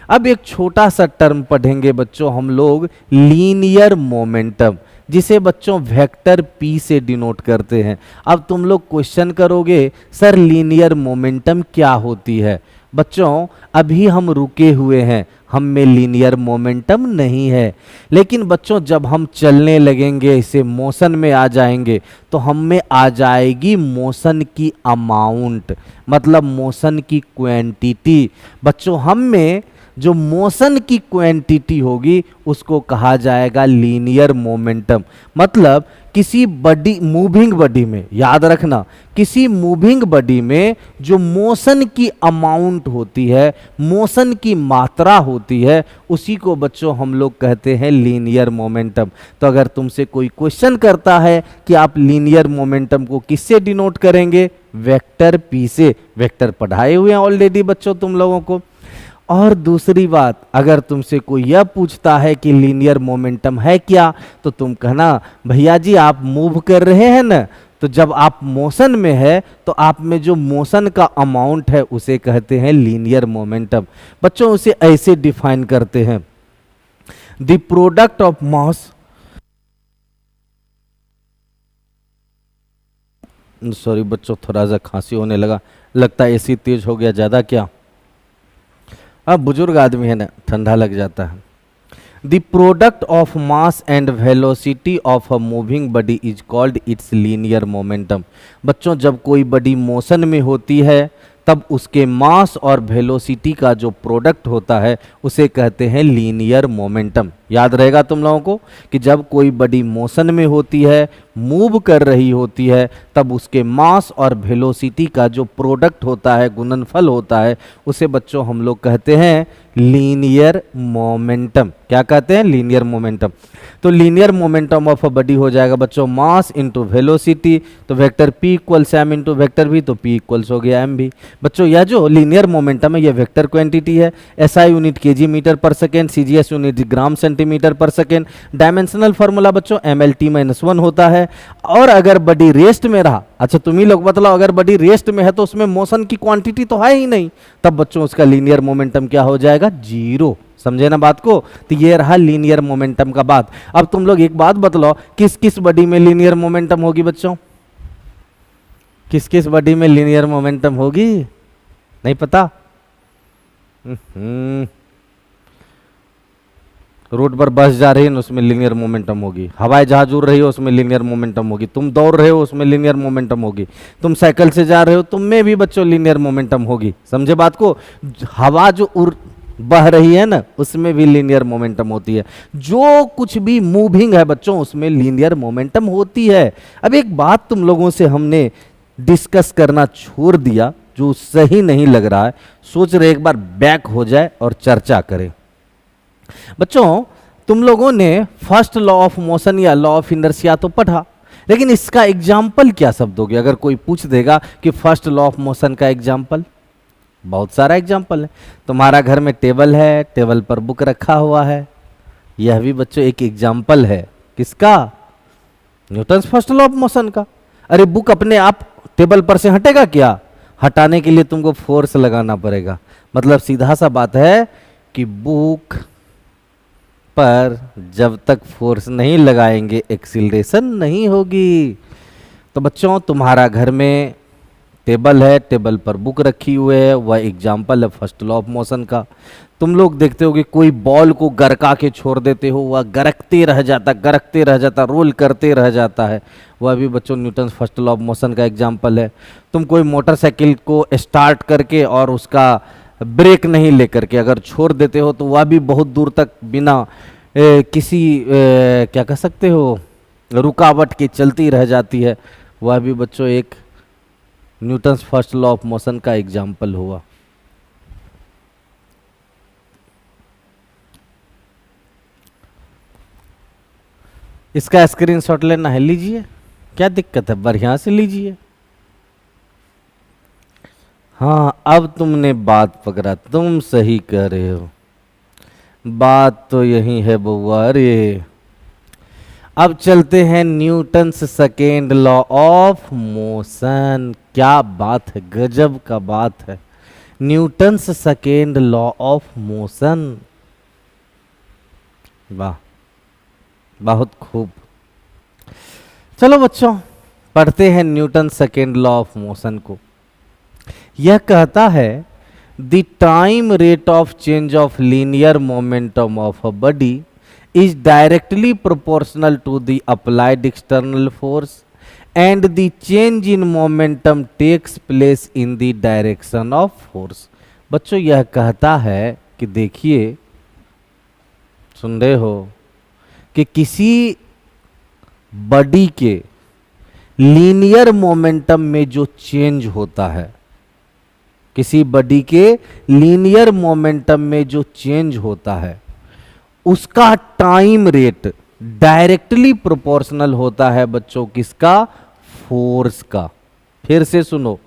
अब एक छोटा सा टर्म पढ़ेंगे बच्चों हम लोग, लीनियर मोमेंटम, जिसे बच्चों वेक्टर पी से डिनोट करते हैं। अब तुम लोग क्वेश्चन करोगे सर लीनियर मोमेंटम क्या होती है? बच्चों अभी हम रुके हुए हैं, हम में लीनियर मोमेंटम नहीं है, लेकिन बच्चों जब हम चलने लगेंगे, इसे मोशन में आ जाएंगे, तो हम में आ जाएगी मोशन की अमाउंट, मतलब मोशन की क्वांटिटी। बच्चों हम में जो मोशन की क्वांटिटी होगी उसको कहा जाएगा लीनियर मोमेंटम। मतलब किसी बॉडी, मूविंग बॉडी में, याद रखना, किसी मूविंग बॉडी में जो मोशन की अमाउंट होती है, मोशन की मात्रा होती है, उसी को बच्चों हम लोग कहते हैं लीनियर मोमेंटम। तो अगर तुमसे कोई क्वेश्चन करता है कि आप लीनियर मोमेंटम को किससे डिनोट करेंगे, वेक्टर पी से। वेक्टर पढ़ाए हुए हैं ऑलरेडी बच्चों तुम लोगों को। और दूसरी बात, अगर तुमसे कोई यह पूछता है कि लीनियर मोमेंटम है क्या, तो तुम कहना भैया जी आप मूव कर रहे हैं ना, तो जब आप मोशन में है तो आप में जो मोशन का अमाउंट है उसे कहते हैं लीनियर मोमेंटम। बच्चों उसे ऐसे डिफाइन करते हैं, the product of mass, sorry बच्चों थोड़ा सा खांसी होने लगा, लगता है एसी तेज हो गया ज़्यादा क्या। अब बुजुर्ग आदमी है ना, ठंडा लग जाता है। The product of mass and velocity of a moving body is called its linear momentum. बच्चों जब कोई बॉडी मोशन में होती है तब उसके मास और वेलोसिटी का जो प्रोडक्ट होता है उसे कहते हैं लीनियर मोमेंटम। याद रहेगा तुम लोगों को कि जब कोई बॉडी मोशन में होती है, मूव कर रही होती है, तब उसके मास और वेलोसिटी का जो प्रोडक्ट होता है, गुणनफल होता है, उसे बच्चों हम लोग कहते हैं लीनियर मोमेंटम। क्या कहते हैं? Linear momentum. तो linear momentum of a body हो जाएगा बच्चों मास इंटू वेलोसिटी, तो vector p equals m into vector v, तो p इक्वल्स हो गया एम भी। बच्चों यह जो लीनियर मोमेंटम है यह वेक्टर क्वांटिटी है। SI यूनिट kg मीटर पर second, CGS unit gram centimetre पर सेकेंड। डायमेंशनल फार्मूला बच्चों mLt-1 होता है। और अगर बॉडी रेस्ट में रहा, अच्छा तुम ही लोग बतलाओ, अगर बॉडी रेस्ट में है तो उसमें मोशन की क्वांटिटी तो है ही नहीं, तब बच्चों उसका लीनियर मोमेंटम क्या हो जाएगा? जीरो। समझे ना बात को? तो ये रहा लीनियर मोमेंटम का बात। अब तुम लोग एक बात बतलाओ, किस किस बॉडी में लीनियर मोमेंटम होगी बच्चों? किस किस बॉडी में लीनियर मोमेंटम होगी? नहीं पता? रोड पर बस जा रही है उसमें लीनियर मोमेंटम होगी, हवाई जहाज उड़ रही हो उसमें लीनियर मोमेंटम होगी, तुम दौड़ रहे हो उसमें लीनियर मोमेंटम होगी, तुम साइकिल से जा रहे हो तुम में भी बच्चों लीनियर मोमेंटम होगी। समझे बात को? हवा जो बह रही है ना उसमें भी लीनियर मोमेंटम होती है। जो कुछ भी मूविंग है बच्चों उसमें लीनियर मोमेंटम होती है। अब एक बात तुम लोगों से हमने डिस्कस करना छोड़ दिया जो सही नहीं लग रहा है, सोच रहे एक बार बैक हो जाए और चर्चा करें। बच्चों तुम लोगों ने फर्स्ट लॉ ऑफ मोशन या लॉ ऑफ इनर्शिया तो पढ़ा, लेकिन इसका एग्जाम्पल क्या शब्द दोगे? अगर कोई पूछ देगा कि फर्स्ट लॉ ऑफ मोशन का एग्जाम्पल, बहुत सारा एग्जाम्पल है। तुम्हारा घर में टेबल है, टेबल पर बुक रखा हुआ है, यह भी बच्चों एक एग्जाम्पल है। किसका? Newton's first law of motion का। अरे बुक अपने आप टेबल पर से हटेगा क्या? हटाने के लिए तुमको फोर्स लगाना पड़ेगा। मतलब सीधा सा बात है कि बुक पर जब तक फोर्स नहीं लगाएंगे एक्सीलरेशन नहीं होगी। तो बच्चों तुम्हारा घर में टेबल है, टेबल पर बुक रखी हुई है, वह एग्जाम्पल है फर्स्ट लॉ ऑफ मोशन का। तुम लोग देखते हो कि कोई बॉल को गरका के छोड़ देते हो, वह गरकते रह जाता, रोल करते रह जाता है, वह भी बच्चों Newton first law of motion का एग्जाम्पल है। तुम कोई मोटरसाइकिल को स्टार्ट करके और उसका ब्रेक नहीं लेकर के अगर छोड़ देते हो तो वह भी बहुत दूर तक बिना किसी क्या कह सकते हो रुकावट के चलती रह जाती है, वह भी बच्चों एक Newton first law of motion का एग्जाम्पल हुआ। इसका स्क्रीनशॉट लेना है, लीजिए, क्या दिक्कत है, बढ़िया से लीजिए। हाँ अब तुमने बात पकड़ा, तुम सही कह रहे हो, बात तो यही है बउआ रे। अब चलते हैं Newton's second law of motion. क्या बात है, गजब का बात है, Newton's second law of motion. वाह, बहुत खूब। चलो बच्चों पढ़ते हैं Newton second law of motion को। यह कहता है the time rate of change of linear momentum of a body is directly proportional to the applied external force and the change in momentum takes place in the direction of force। बच्चों यह कहता है कि देखिए, सुन रहे हो, कि किसी बॉडी के लीनियर मोमेंटम में जो चेंज होता है, किसी बॉडी के लीनियर मोमेंटम में जो चेंज होता है, उसका टाइम रेट डायरेक्टली प्रोपोर्शनल होता है बच्चों, किसका? फोर्स का। फिर से सुनो,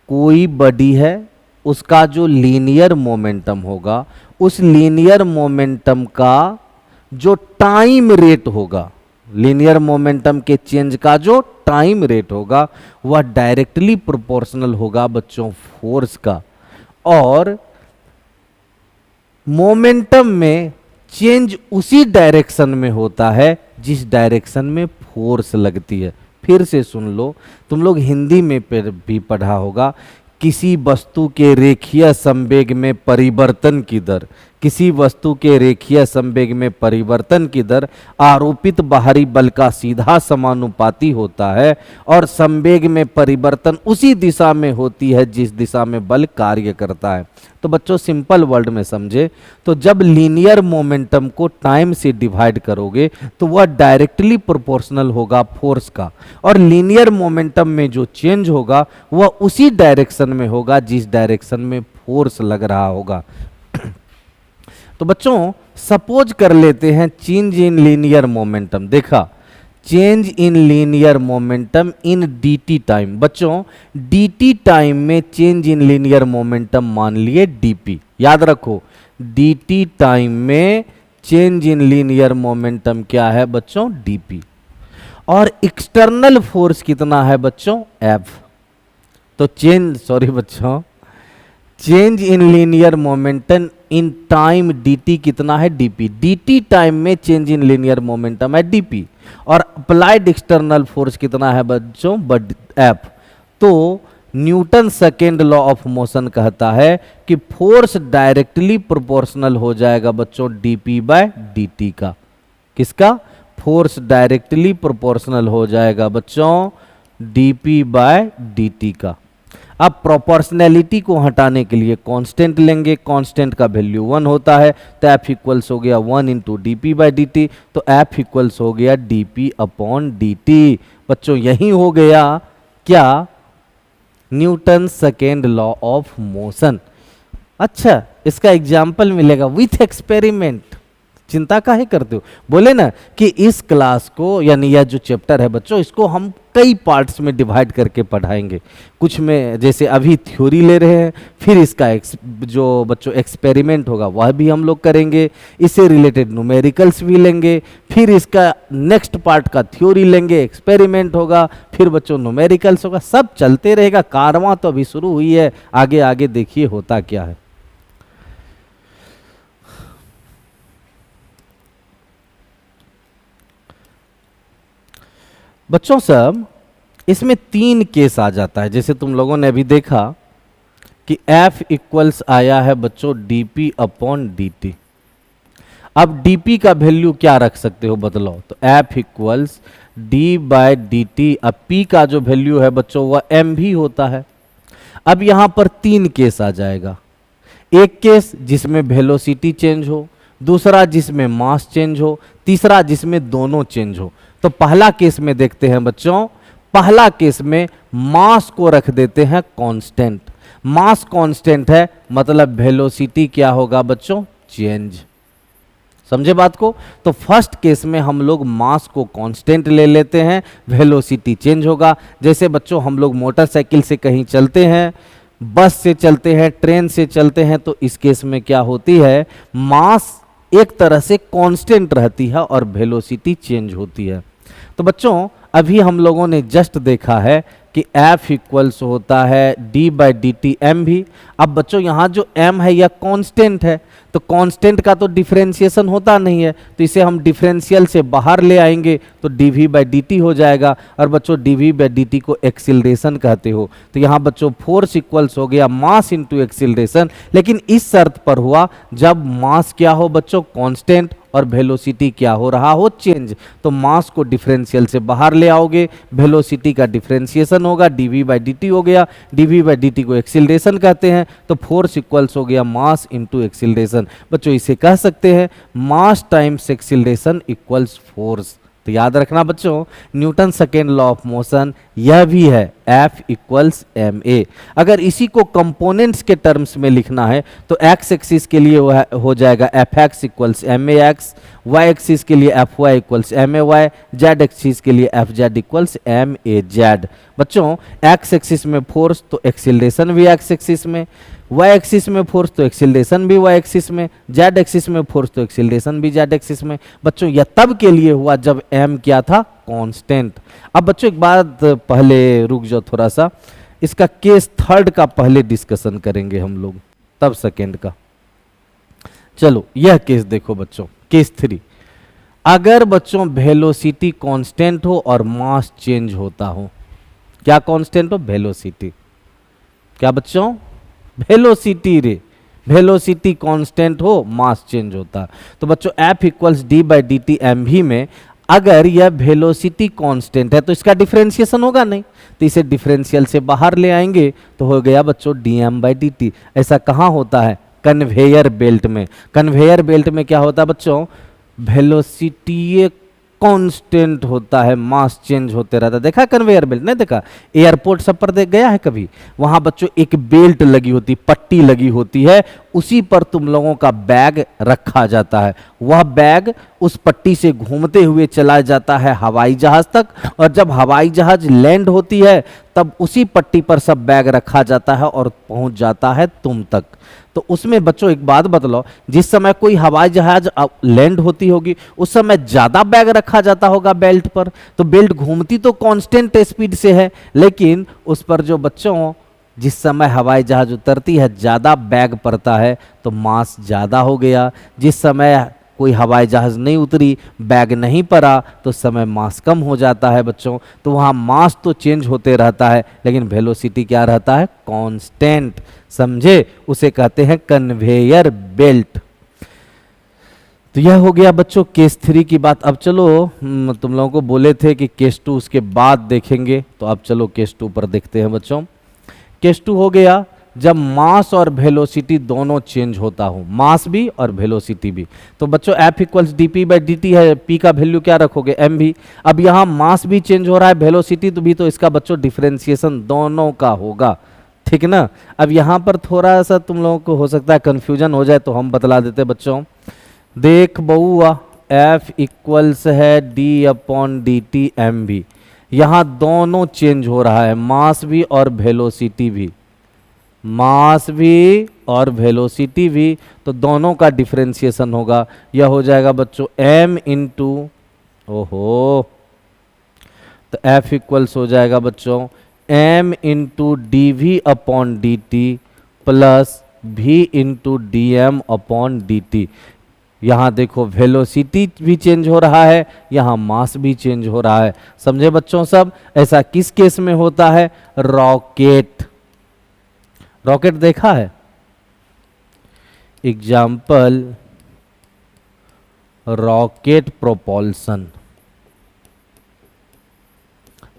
कोई बॉडी है, उसका जो लीनियर मोमेंटम होगा, उस लीनियर मोमेंटम का जो टाइम रेट होगा, लीनियर मोमेंटम के चेंज का जो टाइम रेट होगा, वह डायरेक्टली प्रोपोर्शनल होगा बच्चों फोर्स का। और मोमेंटम में चेंज उसी डायरेक्शन में होता है जिस डायरेक्शन में फोर्स लगती है। फिर से सुन लो, तुम लोग हिंदी में भी पढ़ा होगा, किसी वस्तु के रेखीय संवेग में परिवर्तन की दर, किसी वस्तु के रेखीय संवेग में परिवर्तन की दर आरोपित बाहरी बल का सीधा समानुपाती होता है, और संवेग में परिवर्तन उसी दिशा में होती है जिस दिशा में बल कार्य करता है। तो बच्चों सिंपल वर्ड में समझे तो जब लीनियर मोमेंटम को टाइम से डिवाइड करोगे तो वह डायरेक्टली प्रोपोर्शनल होगा फोर्स का, और लीनियर मोमेंटम में जो चेंज होगा वह उसी डायरेक्शन में होगा जिस डायरेक्शन में फोर्स लग रहा होगा। तो बच्चों सपोज कर लेते हैं चेंज इन लीनियर मोमेंटम, देखा, change in linear momentum in dt time. बच्चों dt टाइम में चेंज इन लीनियर मोमेंटम मान लिए dp, याद रखो dt टाइम में चेंज इन लीनियर मोमेंटम क्या है बच्चों? dp। और एक्सटर्नल फोर्स कितना है बच्चों? f। तो change in linear momentum in time dt कितना है? dp। dt टाइम में चेंज इन लीनियर मोमेंटम है dp, और अप्लाइड एक्सटर्नल फोर्स कितना है बच्चों? f। तो Newton second law of motion कहता है कि फोर्स डायरेक्टली प्रोपोर्शनल हो जाएगा बच्चों dp बाय dt का। किसका? फोर्स डायरेक्टली प्रोपोर्शनल हो जाएगा बच्चों dp बाय dt का। अब प्रोपोर्शनैलिटी को हटाने के लिए कांस्टेंट लेंगे, कांस्टेंट का वैल्यू 1 होता है, तो F इक्वल्स हो गया 1 into D P by d T, तो F इक्वल्स हो गया dp अपॉन dt। बच्चों यही हो गया क्या? Newton second law of motion. अच्छा, इसका एग्जाम्पल मिलेगा विथ एक्सपेरिमेंट। चिंता काहे करते हो? बोले ना कि इस क्लास को, यानी यह जो चैप्टर है बच्चों, इसको हम कई पार्ट्स में डिवाइड करके पढ़ाएंगे। कुछ में जैसे अभी थ्योरी ले रहे हैं, फिर इसका जो बच्चों एक्सपेरिमेंट होगा वह भी हम लोग करेंगे, इससे रिलेटेड न्यूमेरिकल्स भी लेंगे, फिर इसका नेक्स्ट पार्ट का थ्योरी लेंगे, एक्सपेरिमेंट होगा, फिर बच्चों न्यूमेरिकल्स होगा, सब चलते रहेगा। कारवां तो अभी शुरू हुई है, आगे आगे देखिए होता क्या है। बच्चों सब इसमें 3 केस आ जाता है, जैसे तुम लोगों ने अभी देखा कि F इक्वल्स आया है बच्चों dp अपॉन dt। अब dp का वैल्यू क्या रख सकते हो बदलाव? तो F equals d by dt। अब p का जो वैल्यू है बच्चों वह m भी होता है। अब यहां पर 3 केस आ जाएगा। एक केस जिसमें वेलोसिटी चेंज हो, दूसरा जिसमें मास चेंज हो, तीसरा जिसमें दोनों चेंज हो। तो पहला केस में देखते हैं बच्चों, पहला केस में मास को रख देते हैं कांस्टेंट। मास कांस्टेंट है मतलब वेलोसिटी क्या होगा बच्चों? चेंज। समझे बात को? तो फर्स्ट केस में हम लोग मास को कांस्टेंट ले लेते हैं, वेलोसिटी चेंज होगा। जैसे बच्चों हम लोग मोटरसाइकिल से कहीं चलते हैं, बस से चलते हैं, ट्रेन से चलते हैं, तो इस केस में क्या होती है? मास एक तरह से कांस्टेंट रहती है और वेलोसिटी चेंज होती है। तो बच्चों अभी हम लोगों ने जस्ट देखा है कि F इक्वल्स होता है d by d t m भी। अब बच्चों यहाँ जो m है यह कांस्टेंट है, तो कांस्टेंट का तो डिफरेंशिएशन होता नहीं है, तो इसे हम डिफरेंशियल से बाहर ले आएंगे तो dv बाई डी टी हो जाएगा। और बच्चों dv बाई डी टी को एक्सिलरेशन कहते हो, तो यहाँ बच्चों फोर्स इक्वल्स हो गया मास इंटू एक्सिलरेशन। लेकिन इस शर्त पर हुआ जब मास क्या हो बच्चों? कांस्टेंट, और वेलोसिटी क्या हो रहा हो, चेंज। तो मास को डिफरेंशियल से बाहर ले आओगे, वेलोसिटी का डिफरेंशिएशन होगा, डीवी बाई डी टी हो गया, डीवी बाई डी टी को एक्सीलरेशन कहते हैं, तो फोर्स इक्वल्स हो गया मास इंटू एक्सीलरेशन। बच्चों इसे कह सकते हैं मास टाइम्स एक्सीलरेशन इक्वल्स फोर्स। तो याद रखना बच्चों, Newton second law of motion यह भी है, F इक्वल्स एम ए। अगर इसी को कंपोनेंट्स के टर्म्स में लिखना है तो एक्स एक्सिस के लिए हो जाएगा F x equals m a x, y axis के लिए F y equals m a y, z axis के लिए F z equals m a z. बच्चों एक्स एक्सिस में फोर्स तो एक्सीलरेशन भी एक्स एक्सिस में, वाई एक्सिस में फोर्स तो एक्सीलरेशन भी वाई एक्सिस में, जेड एक्सिस में फोर्स तो एक्सीलरेशन भी जेड एक्सिस में। बच्चों यह तब के लिए हुआ जब एम क्या था, कांस्टेंट। अब बच्चों एक बात पहले रुक जाओ थोड़ा सा, इसका केस थर्ड का पहले डिस्कशन करेंगे हम लोग, तब सेकेंड का। चलो यह केस देखो बच्चों, केस 3। अगर बच्चों वेलोसिटी कांस्टेंट हो और मास चेंज होता हो, क्या कांस्टेंट हो, वेलोसिटी। क्या बच्चों, वेलोसिटी रे, वेलोसिटी कांस्टेंट हो, मास चेंज होता। तो बच्चों F equals d by d t m भी में अगर यह वेलोसिटी कांस्टेंट है तो इसका डिफरेंशिएशन होगा नहीं, तो इसे डिफरेंशियल से बाहर ले आएंगे तो हो गया बच्चों d m by d t. ऐसा कहाँ होता है, कन्वेयर बेल्ट में। कन्वेयर बेल्ट में क्या होता है बच्चों, वेलोसिटी कांस्टेंट होता है, मास चेंज होते रहता है। देखा कन्वेयर बेल्ट, नहीं देखा, एयरपोर्ट सब पर देख गया है कभी, वहां बच्चों एक बेल्ट लगी होती, पट्टी लगी होती है, उसी पर तुम लोगों का बैग रखा जाता है। वह बैग उस पट्टी से घूमते हुए चला जाता है हवाई जहाज तक, और जब हवाई जहाज लैंड होती है तब उसी पट्टी पर सब बैग रखा जाता है और पहुंच जाता है तुम तक। तो उसमें बच्चों एक बात बतलाओ, जिस समय कोई हवाई जहाज लैंड होती होगी उस समय ज्यादा बैग रखा जाता होगा बेल्ट पर, तो बेल्ट घूमती तो कांस्टेंट स्पीड से है, लेकिन उस पर जो बच्चों जिस समय हवाई जहाज उतरती है ज्यादा बैग पड़ता है तो मास ज्यादा हो गया। जिस समय कोई हवाई जहाज नहीं उतरी, बैग नहीं पड़ा, तो समय मास कम हो जाता है बच्चों। तो वहाँ मास तो चेंज होते रहता है लेकिन वेलोसिटी क्या रहता है, कांस्टेंट। समझे, उसे कहते हैं कन्वेयर बेल्ट। तो यह हो गया बच्चों केस 3 की बात। अब चलो तुम लोगों को बोले थे कि केस 2 उसके बाद देखेंगे, तो अब चलो केस 2 पर देखते हैं बच्चों। केस 2 हो गया जब मास और वेलोसिटी दोनों चेंज होता हो, मास भी और वेलोसिटी भी। तो बच्चों F equals D P by d T है, P का वैल्यू क्या रखोगे, m भी। अब यहाँ मास भी चेंज हो रहा है, वेलोसिटी तो भी, तो इसका बच्चों डिफरेंशिएशन दोनों का होगा, ठीक ना। अब यहाँ पर थोड़ा सा तुम लोगों को हो सकता है कंफ्यूजन हो जाए, तो हम बतला देते बच्चों। देख बउआ, F इक्वल्स है d upon d t m भी, यहाँ दोनों चेंज हो रहा है, मास भी और वेलोसिटी भी, मास भी और वेलोसिटी भी, तो दोनों का डिफरेंशिएशन होगा। यह हो जाएगा बच्चों m इंटू, ओहो, तो F इक्वल्स हो जाएगा बच्चों m into d v upon d t plus v into d m upon d t. यहाँ देखो वेलोसिटी भी चेंज हो रहा है, यहाँ मास भी चेंज हो रहा है। समझे बच्चों सब, ऐसा किस केस में होता है, रॉकेट। रॉकेट देखा है, एग्जाम्पल रॉकेट प्रोपल्सन।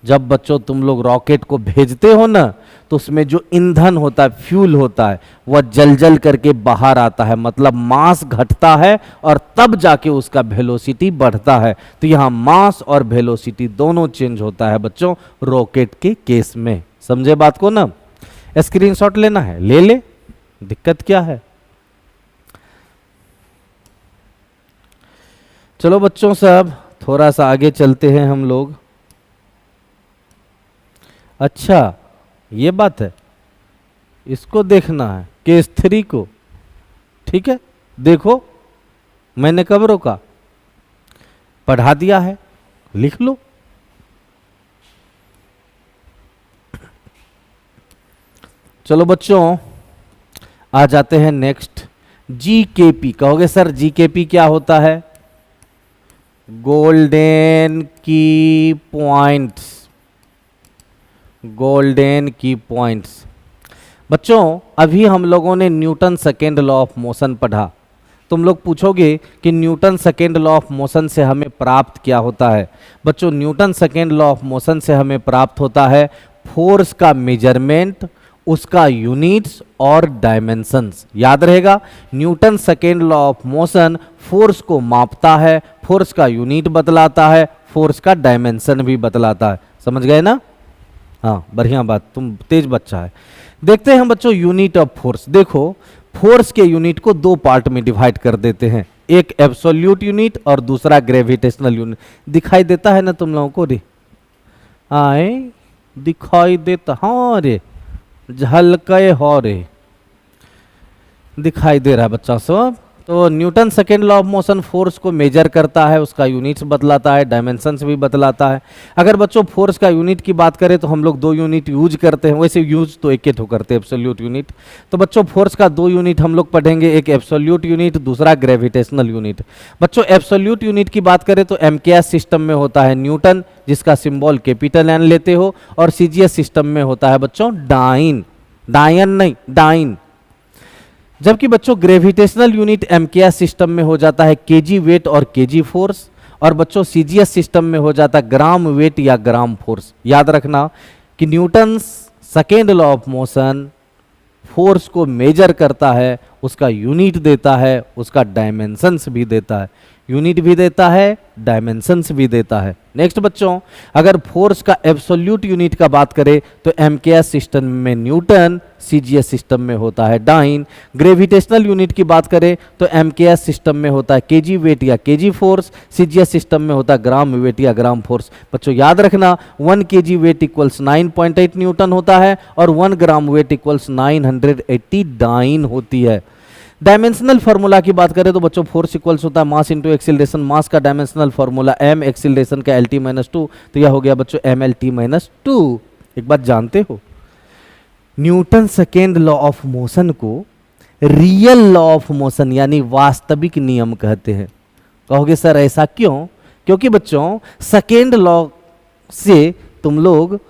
जब बच्चों तुम लोग रॉकेट को भेजते हो ना, तो उसमें जो ईंधन होता है, फ्यूल होता है, वह जल जल करके बाहर आता है, मतलब मास घटता है और तब जाके उसका वेलोसिटी बढ़ता है। तो यहाँ मास और वेलोसिटी दोनों चेंज होता है बच्चों रॉकेट के केस में। समझे बात को ना, स्क्रीनशॉट लेना है ले ले, दिक्कत क्या है। चलो बच्चों सब थोड़ा सा आगे चलते हैं हम लोग। अच्छा ये बात है, इसको देखना है केस 3 को, ठीक है। देखो मैंने कब रोका, पढ़ा दिया है, लिख लो। चलो बच्चों आ जाते हैं नेक्स्ट, जीकेपी। कहोगे सर जीकेपी क्या होता है, गोल्डन की पॉइंट्स, गोल्डन की पॉइंट्स। बच्चों अभी हम लोगों ने Newton second law of motion पढ़ा, तुम लोग पूछोगे कि Newton second law of motion से हमें प्राप्त क्या होता है। बच्चों Newton second law of motion से हमें प्राप्त होता है फोर्स का मेजरमेंट, उसका यूनिट्स और डायमेंशंस। याद रहेगा, Newton second law of motion force को मापता है, फोर्स का यूनिट बतलाता है, फोर्स का डायमेंशन भी बतलाता है। समझ गए ना? हाँ, बढ़िया बात, तुम तेज बच्चा है। देखते हैं बच्चों यूनिट ऑफ फोर्स। देखो, फोर्स के यूनिट को दो पार्ट में डिवाइड कर देते हैं, एक एब्सोल्यूट यूनिट और दूसरा ग्रेविटेशनल यूनिट। दिखाई देता है ना तुम लोगों को रे? आए दिखाई देता? हाँ रे, झलके हो रे, दिखाई दे रहा है बच्चा सब। तो Newton second law of motion force को मेजर करता है, उसका यूनिट्स बतलाता है, डायमेंशंस भी बतलाता है। अगर बच्चों फोर्स का यूनिट की बात करें तो हम लोग दो यूनिट यूज करते हैं, वैसे यूज तो एक ही तो करते हैं, एब्सोल्यूट यूनिट। तो बच्चों फोर्स का दो यूनिट हम लोग पढ़ेंगे, एक एब्सोल्यूट यूनिट, दूसरा ग्रेविटेशनल यूनिट। बच्चों एब्सोल्यूट यूनिट की बात करें तो एमकेएस सिस्टम में होता है न्यूटन, जिसका सिंबल कैपिटल एन लेते हो, और सीजीएस सिस्टम में होता है बच्चों डाइन, डायन नहीं डाइन। जबकि बच्चों ग्रेविटेशनल यूनिट एमकेएस सिस्टम में हो जाता है केजी वेट और केजी फोर्स, और बच्चों सीजीएस सिस्टम में हो जाता है ग्राम वेट या ग्राम फोर्स। याद रखना कि Newton second law of motion force को मेजर करता है, उसका यूनिट देता है, उसका डायमेंशंस भी देता है, यूनिट भी देता है, डायमेंशंस भी देता है। नेक्स्ट बच्चों, अगर फोर्स का एब्सोल्यूट यूनिट का बात करें तो एमकेएस सिस्टम में न्यूटन, सीजीएस सिस्टम में होता है डाइन। ग्रेविटेशनल यूनिट की बात करें तो एमकेएस सिस्टम में होता है केजी वेट या केजी फोर्स, सीजीएस सिस्टम में होता है ग्राम वेट या ग्राम फोर्स। बच्चों याद रखना 1 केजी वेट इक्वल्स 9.8 न्यूटन होता है और 1 ग्राम वेट इक्वल्स 980 डाइन होती है। डायमेंशनल फार्मूला की बात करें तो बच्चों फोर्स इक्वल्स होता है मास इंटू एक्सीलरेशन, मास का डायमेंशनल फार्मूला m, एक्सीलरेशन का lt - 2, तो यह हो गया बच्चों mlt - 2। एक बात जानते हो, Newton second law of motion को रियल लॉ ऑफ मोशन यानी वास्तविक नियम कहते हैं। कहोगे सर ऐसा क्यों? क्योंकि बच्चों सेकेंड लॉ से तुम लोग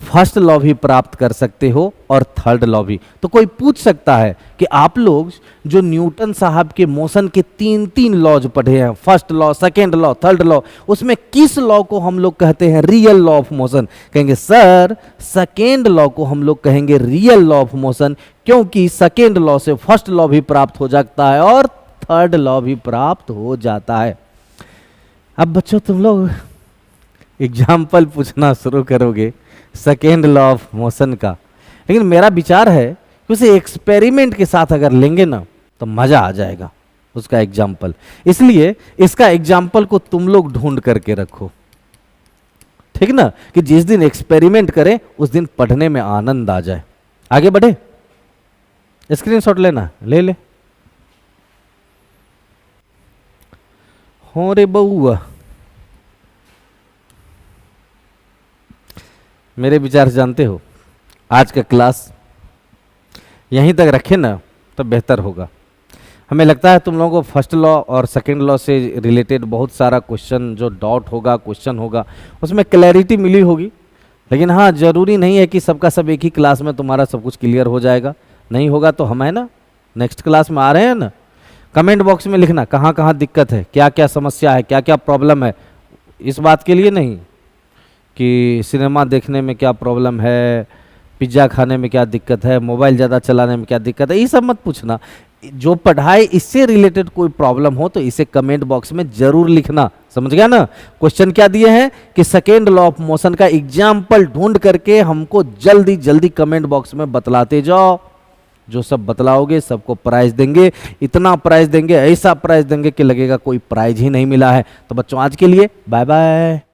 फर्स्ट लॉ भी प्राप्त कर सकते हो और थर्ड लॉ भी। तो कोई पूछ सकता है कि आप लोग जो न्यूटन साहब के मोशन के तीन लॉज पढ़े हैं, first law, second law, third law, उसमें किस लॉ को हम लोग कहते हैं रियल लॉ ऑफ मोशन? कहेंगे सर सेकेंड लॉ को हम लोग कहेंगे रियल लॉ ऑफ मोशन, क्योंकि सेकेंड लॉ से फर्स्ट लॉ भी प्राप्त हो जाता है और थर्ड लॉ भी प्राप्त हो जाता है। अब बच्चों तुम लोग एग्जाम्पल पूछना शुरू करोगे सेकेंड लॉ ऑफ मोशन का, लेकिन मेरा विचार है कि उसे एक्सपेरिमेंट के साथ अगर लेंगे ना तो मजा आ जाएगा उसका एग्जाम्पल। इसलिए इसका एग्जाम्पल को तुम लोग ढूंढ करके रखो, ठीक ना, कि जिस दिन एक्सपेरिमेंट करें उस दिन पढ़ने में आनंद आ जाए। आगे बढ़े, स्क्रीनशॉट लेना, ले ले। हो रे बउआ, मेरे विचार जानते हो, आज का क्लास यहीं तक रखे ना तो बेहतर होगा। हमें लगता है तुम लोगों को फर्स्ट लॉ और सेकंड लॉ से रिलेटेड बहुत सारा क्वेश्चन जो डाउट होगा, क्वेश्चन होगा, उसमें क्लैरिटी मिली होगी। लेकिन हाँ, ज़रूरी नहीं है कि सबका सब एक ही क्लास में तुम्हारा सब कुछ क्लियर हो जाएगा। नहीं होगा तो हम है ना, नेक्स्ट क्लास में आ रहे हैं ना, कमेंट बॉक्स में लिखना कहाँ कहाँ दिक्कत है, क्या क्या समस्या है, क्या क्या प्रॉब्लम है। इस बात के लिए नहीं कि सिनेमा देखने में क्या प्रॉब्लम है, पिज्ज़ा खाने में क्या दिक्कत है, मोबाइल ज़्यादा चलाने में क्या दिक्कत है, ये सब मत पूछना। जो पढ़ाई इससे रिलेटेड कोई प्रॉब्लम हो तो इसे कमेंट बॉक्स में जरूर लिखना। समझ गया ना? क्वेश्चन क्या दिए हैं कि सेकेंड लॉ ऑफ मोशन का एग्जाम्पल ढूंढ करके हमको जल्दी जल्दी कमेंट बॉक्स में बतलाते जाओ। जो सब बतलाओगे सबको प्राइज देंगे, इतना प्राइज देंगे, ऐसा प्राइज देंगे कि लगेगा कोई प्राइज ही नहीं मिला है। तो बच्चों आज के लिए बाय बाय।